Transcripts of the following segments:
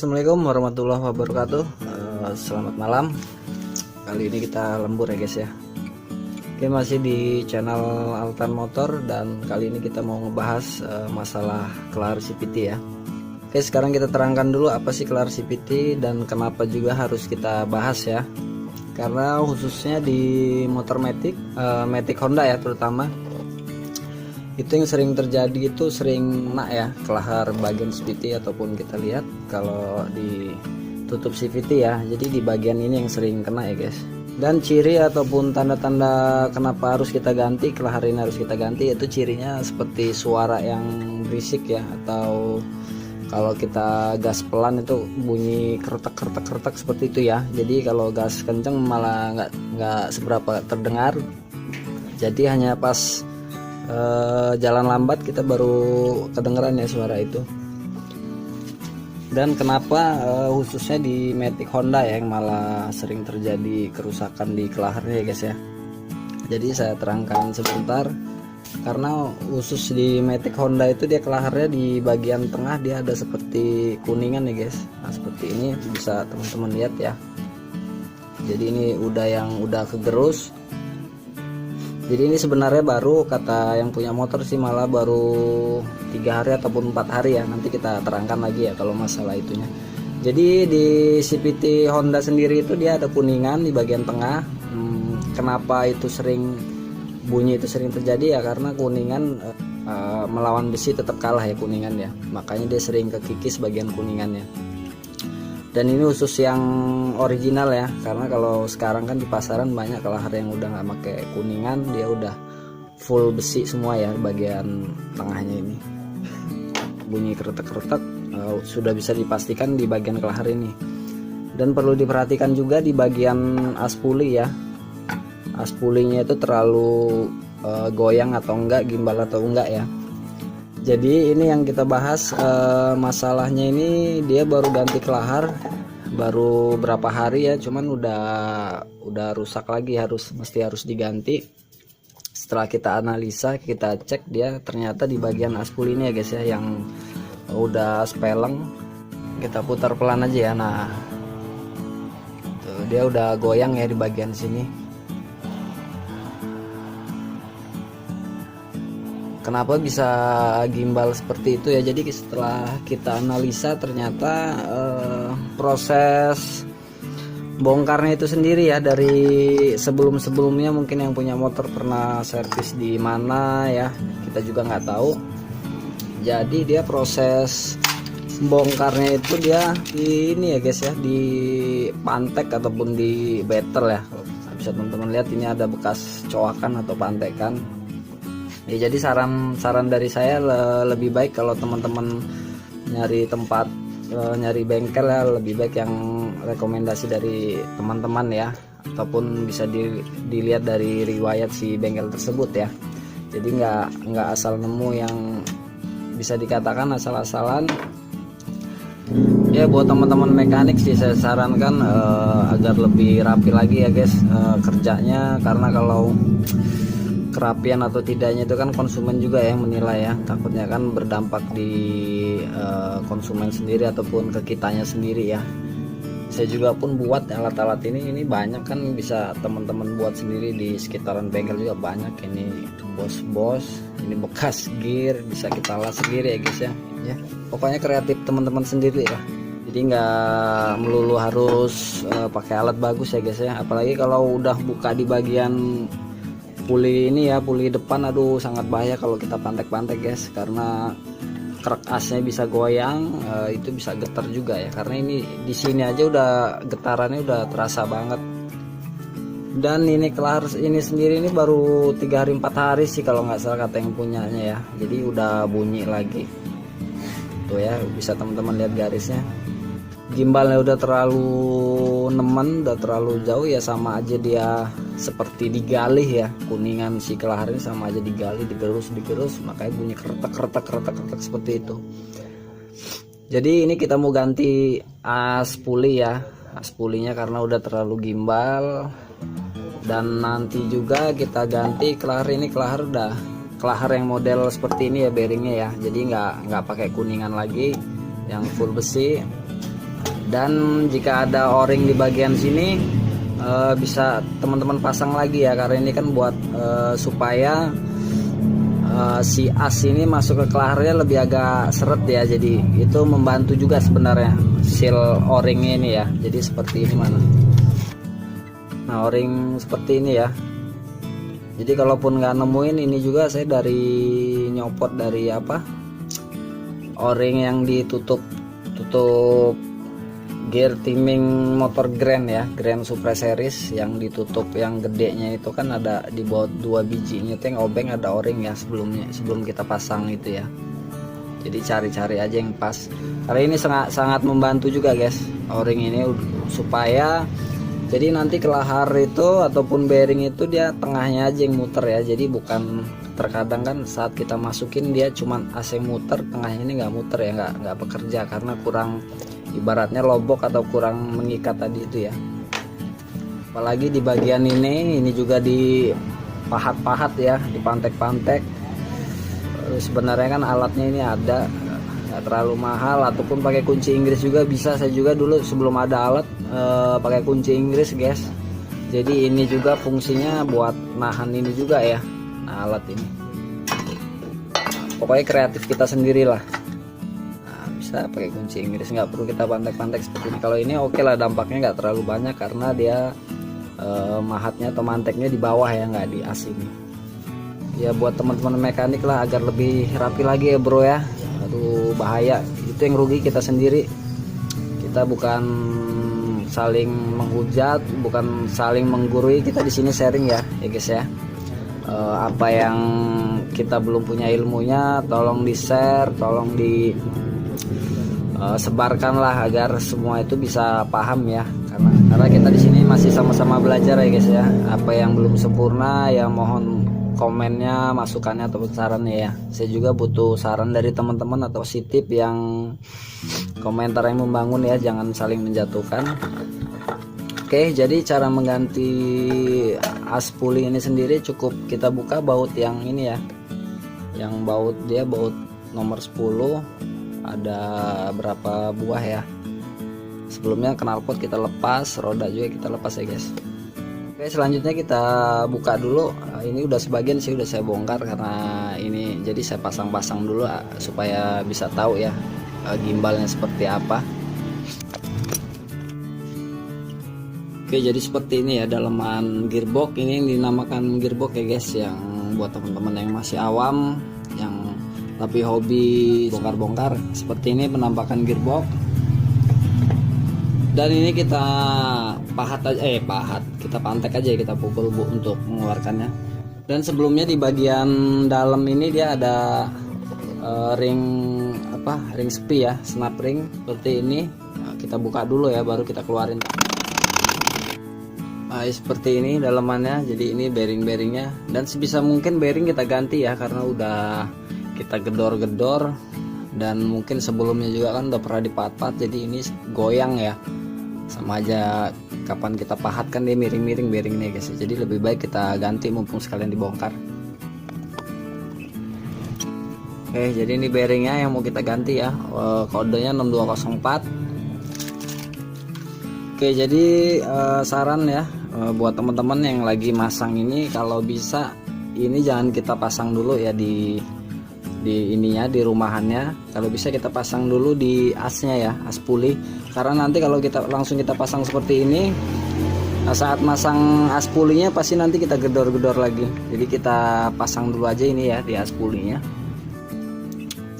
Assalamualaikum warahmatullahi wabarakatuh. Selamat malam. Kali ini kita lembur ya guys ya. Oke, masih di channel Altan Motor dan kali ini kita mau ngebahas masalah kelar CVT ya. Oke, sekarang kita terangkan dulu apa sih kelar CVT dan kenapa juga harus kita bahas ya. Karena khususnya di motor Matic, Matic Honda ya terutama, itu yang sering terjadi itu sering kena ya kelahar bagian CVT, ataupun kita lihat kalau di tutup CVT ya, jadi di bagian ini yang sering kena ya guys. Dan ciri ataupun tanda-tanda kenapa harus kita ganti, kelahar ini harus kita ganti, itu cirinya seperti suara yang berisik ya, atau kalau kita gas pelan itu bunyi kretek seperti itu ya. Jadi kalau gas kenceng malah nggak seberapa terdengar, jadi hanya pas jalan lambat kita baru kedengeran ya suara itu. Dan kenapa khususnya di Matic Honda ya yang malah sering terjadi kerusakan di kelaharnya ya guys ya. Jadi saya terangkan sebentar, karena khusus di Matic Honda itu dia kelaharnya di bagian tengah dia ada seperti kuningan ya guys. Nah seperti ini bisa teman-teman lihat ya. Jadi ini udah kegerus. Jadi ini sebenarnya baru, kata yang punya motor sih malah baru 3 hari ataupun 4 hari ya. Nanti kita terangkan lagi ya kalau masalah itunya. Jadi di CVT Honda sendiri itu dia ada kuningan di bagian tengah. Kenapa itu sering bunyi itu sering terjadi ya, karena kuningan melawan besi tetap kalah ya kuningan ya. Makanya dia sering kekikis bagian kuningannya. Dan ini khusus yang original ya, karena kalau sekarang kan di pasaran banyak kelahar yang udah nggak pakai kuningan, dia udah full besi semua ya bagian tengahnya ini. Bunyi kretek-kretek sudah bisa dipastikan di bagian kelahar ini. Dan perlu diperhatikan juga di bagian aspuli ya. Aspulinya itu terlalu goyang atau enggak, gimbal atau enggak ya. Jadi ini yang kita bahas, masalahnya ini dia baru ganti kelahar baru berapa hari ya, cuman udah rusak lagi, mesti harus diganti. Setelah kita analisa, kita cek, dia ternyata di bagian aspul ini ya guys ya, yang udah speleng. Kita putar pelan aja ya. Nah tuh, dia udah goyang ya di bagian sini. Kenapa bisa gimbal seperti itu ya? Jadi setelah kita analisa ternyata proses bongkarnya itu sendiri ya, dari sebelumnya mungkin yang punya motor pernah servis di mana ya, kita juga nggak tahu. Jadi dia proses bongkarnya itu dia di ini ya guys ya, di pantek ataupun di betel ya. Bisa teman-teman lihat ini ada bekas coakan atau pantekan. Ya, jadi saran dari saya lebih baik kalau teman-teman nyari tempat, nyari bengkel ya, lebih baik yang rekomendasi dari teman-teman ya, ataupun bisa dilihat dari riwayat si bengkel tersebut ya. Jadi nggak asal nemu yang bisa dikatakan asal-asalan. Ya buat teman-teman mekanik sih saya sarankan agar lebih rapi lagi ya guys kerjanya, karena kalau kerapian atau tidaknya itu kan konsumen juga yang menilai ya, takutnya kan berdampak di konsumen sendiri ataupun ke kitanya sendiri ya. Saya juga pun buat alat-alat ini banyak kan, bisa teman-teman buat sendiri di sekitaran bengkel juga banyak. Ini bos ini bekas gear, bisa kita las sendiri ya guys ya. Pokoknya kreatif teman-teman sendiri ya, jadi nggak melulu harus pakai alat bagus ya guys ya. Apalagi kalau udah buka di bagian puli ini ya, puli depan, aduh sangat bahaya kalau kita pantek-pantek guys, karena krek asnya bisa goyang, itu bisa getar juga ya, karena ini di sini aja udah getarannya udah terasa banget. Dan ini kelahar ini sendiri ini baru 3 hari 4 hari sih kalau nggak salah kata yang punyanya ya, jadi udah bunyi lagi tuh ya, bisa teman-teman lihat garisnya. Gimbalnya udah terlalu nemen, udah terlalu jauh ya, sama aja dia seperti digali ya, kuningan si kelahar ini sama aja digali, digerus, makanya bunyi kretek seperti itu. Jadi ini kita mau ganti aspuli ya, aspulinya karena udah terlalu gimbal. Dan nanti juga kita ganti kelahar ini, kelahar yang model seperti ini ya bearingnya ya, jadi nggak pakai kuningan lagi, yang full besi. Dan jika ada o-ring di bagian sini bisa teman-teman pasang lagi ya, karena ini kan buat supaya si as ini masuk ke kelaharnya lebih agak seret ya, jadi itu membantu juga sebenarnya seal o-ring ini ya. Jadi seperti ini mana, nah o-ring seperti ini ya. Jadi kalaupun nggak nemuin ini juga, saya dari nyopot dari apa, o-ring yang ditutup gear timing motor Grand ya, Grand Supra Series yang ditutup yang gedenya itu kan ada di bawah 2 biji nyeteng obeng, ada o-ring ya sebelum kita pasang itu ya. Jadi cari-cari aja yang pas, karena ini sangat membantu juga guys o-ring ini, supaya jadi nanti kelahar itu ataupun bearing itu dia tengahnya aja yang muter ya. Jadi bukan, terkadang kan saat kita masukin dia cuman AC muter, tengahnya ini nggak muter ya, nggak bekerja karena kurang, ibaratnya lobok atau kurang mengikat tadi itu ya. Apalagi di bagian ini juga dipahat-pahat ya, dipantek-pantek. Sebenarnya kan alatnya ini ada, nggak terlalu mahal, ataupun pakai kunci Inggris juga bisa. Saya juga dulu sebelum ada alat pakai kunci Inggris guys. Jadi ini juga fungsinya buat nahan ini juga ya, nah, alat ini. Pokoknya kreatif kita sendirilah. Pakai kunci Inggris, nggak perlu kita pantek-pantek seperti ini. Kalau ini oke lah, dampaknya nggak terlalu banyak karena dia mahatnya atau manteknya di bawah ya, nggak di as ini ya. Buat teman-teman mekanik lah agar lebih rapi lagi ya bro ya. Aduh bahaya, itu yang rugi kita sendiri. Kita bukan saling menghujat, bukan saling menggurui, kita di sini sharing ya guys ya. Apa yang kita belum punya ilmunya tolong di share, tolong di sebarkanlah agar semua itu bisa paham ya, karena kita di sini masih sama-sama belajar ya guys ya. Apa yang belum sempurna ya mohon komennya, masukannya atau sarannya ya. Saya juga butuh saran dari teman-teman atau si tip yang komentar yang membangun ya, jangan saling menjatuhkan. Oke, jadi cara mengganti as puli ini sendiri cukup kita buka baut yang ini ya, yang baut nomor 10. Ada berapa buah ya. Sebelumnya knalpot kita lepas, roda juga kita lepas ya guys. Oke, selanjutnya kita buka dulu. Ini udah sebagian sih udah saya bongkar karena ini, jadi saya pasang-pasang dulu supaya bisa tahu ya gimbalnya seperti apa. Oke, jadi seperti ini ya dalaman gearbox. Ini yang dinamakan gearbox ya guys, yang buat teman-teman yang masih awam, yang tapi hobi bongkar-bongkar, seperti ini penampakan gearbox. Dan ini kita kita pantek aja, kita pukul untuk mengeluarkannya. Dan sebelumnya di bagian dalam ini dia ada ring spy ya, snap ring seperti ini. Nah, kita buka dulu ya, baru kita keluarin. Nah, seperti ini dalamannya. Jadi ini bearing-bearingnya, dan sebisa mungkin bearing kita ganti ya, karena udah kita gedor-gedor, dan mungkin sebelumnya juga kan udah pernah dipat-pat, jadi ini goyang ya. Sama aja kapan kita pahat kan dia miring-miring bearingnya guys. Jadi lebih baik kita ganti mumpung sekalian dibongkar. Oke, jadi ini bearingnya yang mau kita ganti ya, kodenya 6204. Oke, jadi saran ya buat teman-teman yang lagi masang ini, kalau bisa ini jangan kita pasang dulu ya di ininya, di rumahannya. Kalau bisa kita pasang dulu di asnya ya, as puli, karena nanti kalau kita langsung kita pasang seperti ini, nah saat masang as pulinya pasti nanti kita gedor-gedor lagi. Jadi kita pasang dulu aja ini ya di as pulinya.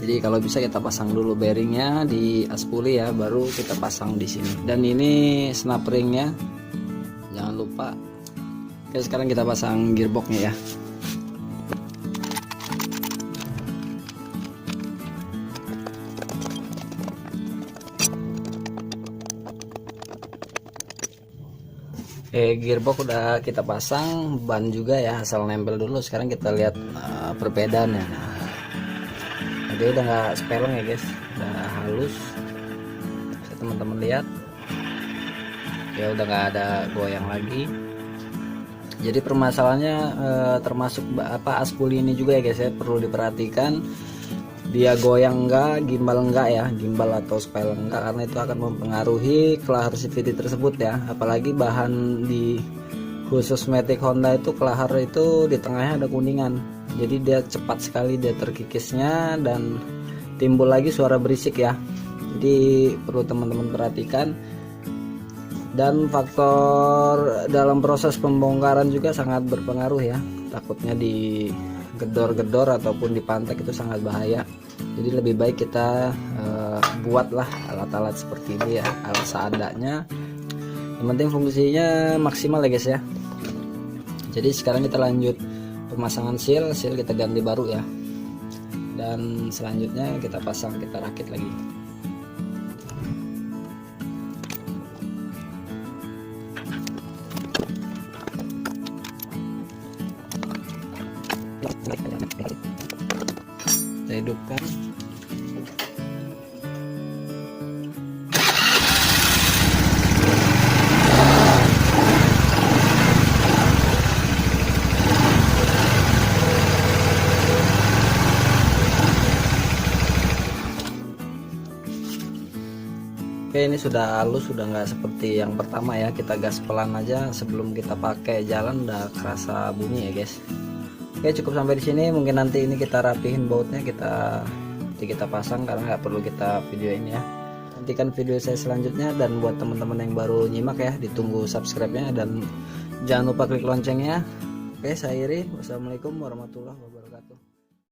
Jadi kalau bisa kita pasang dulu bearingnya di as puli ya, baru kita pasang di sini. Dan ini snap ringnya jangan lupa. Oke, sekarang kita pasang gearboxnya ya. Gearbox udah kita pasang, ban juga ya asal nempel dulu. Sekarang kita lihat perbedaannya. Dia udah nggak speleng ya guys, udah halus. Bisa teman-teman lihat ya, udah nggak ada goyang lagi. Jadi permasalahannya termasuk as puli ini juga ya guys ya, perlu diperhatikan. dia goyang enggak, gimbal enggak ya, gimbal atau spoiler enggak, karena itu akan mempengaruhi kelahar CVT tersebut ya. Apalagi bahan di khusus Matic Honda itu kelahar itu di tengahnya ada kuningan, jadi dia cepat sekali dia terkikisnya dan timbul lagi suara berisik ya. Jadi perlu teman-teman perhatikan. Dan faktor dalam proses pembongkaran juga sangat berpengaruh ya, takutnya di gedor-gedor ataupun di pantek itu sangat bahaya. Jadi lebih baik kita buatlah alat-alat seperti ini ya, alat seadanya, yang penting fungsinya maksimal ya guys ya. Jadi sekarang kita lanjut pemasangan seal kita ganti baru ya, dan selanjutnya kita pasang, kita rakit lagi. Kita hidupkan. Oke, ini sudah halus, sudah nggak seperti yang pertama ya. Kita gas pelan aja, sebelum kita pakai jalan udah kerasa bunyi ya guys. Oke, cukup sampai di sini. Mungkin nanti ini kita rapihin bautnya, kita pasang karena nggak perlu kita videoin ya. Nantikan video saya selanjutnya, dan buat teman-teman yang baru nyimak ya, ditunggu subscribe-nya dan jangan lupa klik loncengnya. Oke, saya Iri. Wassalamualaikum warahmatullahi wabarakatuh.